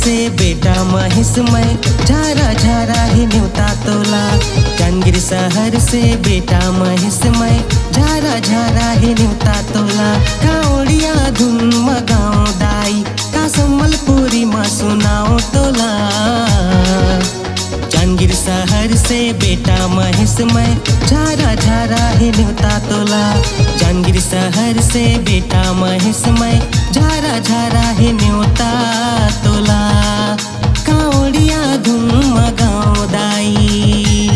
से बेटा महेशमय झारा झारा ही न्योता तोला। जांजगीर शहर से बेटा महेशमय झारा झारा ही न्योता तोला। कावड़िया धुन मगाओ दाई का संबलपुरी माँ सुनाओ तोला। जांजगीर शहर से बेटा महेशमय झारा झारा ही न्योता तोला। जांजगीर शहर से बेटा महेशमय झारा झारा ही न्योता तोला। कावड़िया धुन मगाओ दाई।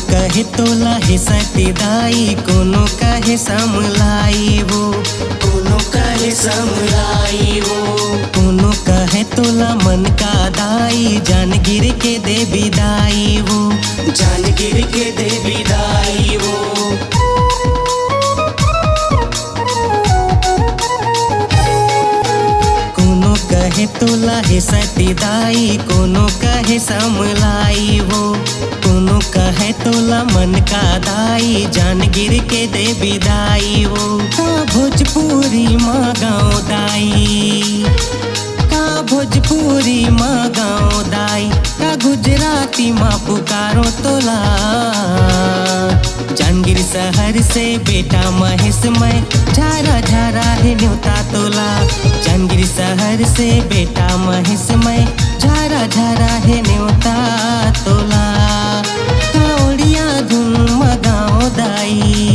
कहे तोला हे सतीदाई कोनो कहे समलाई वो। कोनो कहे समलाई वो। कोनो कहे तोला मन का दाई जांजगीर के देवी दाई वो। जांजगीर के देवी दाई वो। कोनो कहे तोला हे सतीदाई कोनो कहे समलाई वो। कोनो कहे तोला मन का दाई जांजगीर के देवी दाई वो। का भोजपुरी माँ गाँव दाई। का भोजपुरी माँ गाँव दाई। का गुजराती माँ पुकारो तोला। जांजगीर शहर से बेटा महेशमय झारा झारा ही न्योता तोला। जांजगीर शहर से बेटा महेशमय झारा झारा ही न्योता तोला। कावड़िया धुन मगाओ दाई।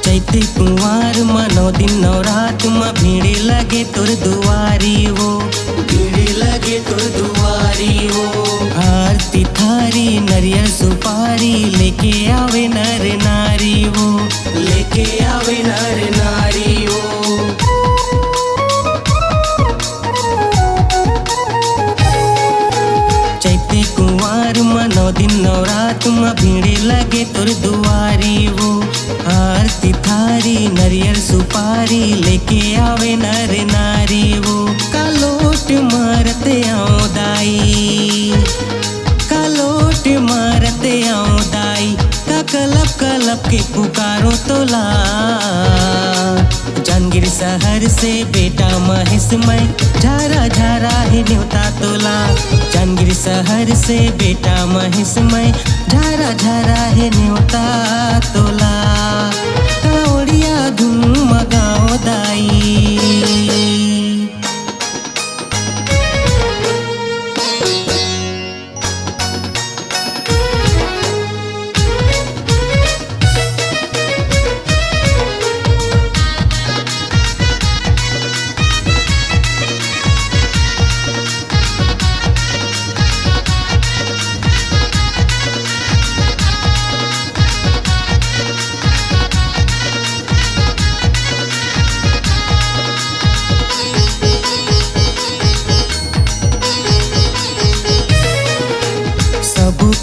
चैती कुंवार मनो दिन नवरात में भीड़े लगे तोर दुआरी वो। भीड़े लगे तोर दुआरी वो। आरती थारी नरियल सुपारी लेके आवे नर नारी वो। लेके आवे नर नारी वो। चैती कुंवार मनो दिन नवरात में भीड़े लगे तोर दुआरी वो। आरती थारी नरियल सुपारी लेके आवे नर नारी वो। कालोट मारते आओ दाई। कालोट मारते आओ दाई। का कलप कलप के पुकारो तोला। जांजगीर शहर से बेटा महेशमय झारा झारा ही न्योता तोला। जांजगीर शहर से बेटा महेशमय झारा झारा ही न्योता तोला। कावड़िया धुन मगाओ दाई।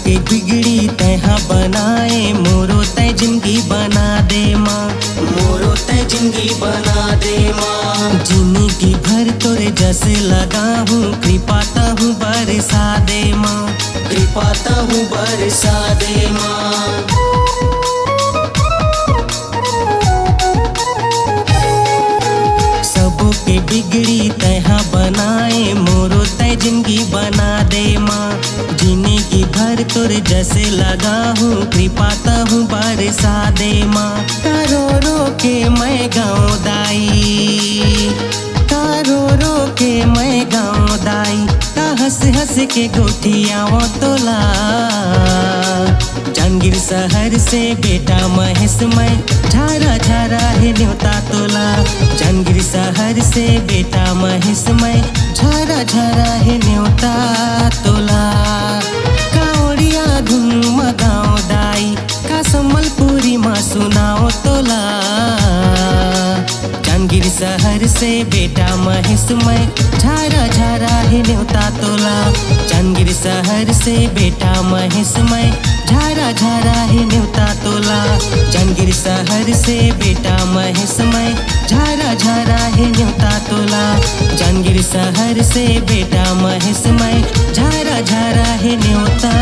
के बिगड़ी तैहा बनाए मोरो तय जिंदगी बना दे माँ। मोरो तय जिंदगी बना दे माँ। जिंदगी भर तोरे जैसे लगा हूँ कृपाता हूँ बरसा दे माँ। कृपाता हूँ बरसा दे माँ। सबों के बिगड़ी तैहा बनाए मोरो तय जिंदगी जैसे लगा हूँ कृपा तहु बरसा दे माँ। रो रो के मैं गाँव दाई, रो रो के मैं गाँव दाई, हंस हंस के गोटियाँ तोला। जांगीर शहर से बेटा महेश मैं झारा झारा है न्योता तोला। जांगीर शहर से बेटा महेश मैं झारा झारा है न्योता तोला। कावड़िया धूम गाँव दाई, का संबलपुरी माँ सुनाओ तोला। जांगीर शहर से बेटा महेश मैं झारा झारा है न्योता तोला। जांगीर शहर से बेटा महेश मैं झारा झारा है न्योता तोला। जांगीर शहर से बेटा महेश मैं झारा झारा है न्योता तोला। जांगीर शहर से बेटा महेश मैं झारा झारा है न्योता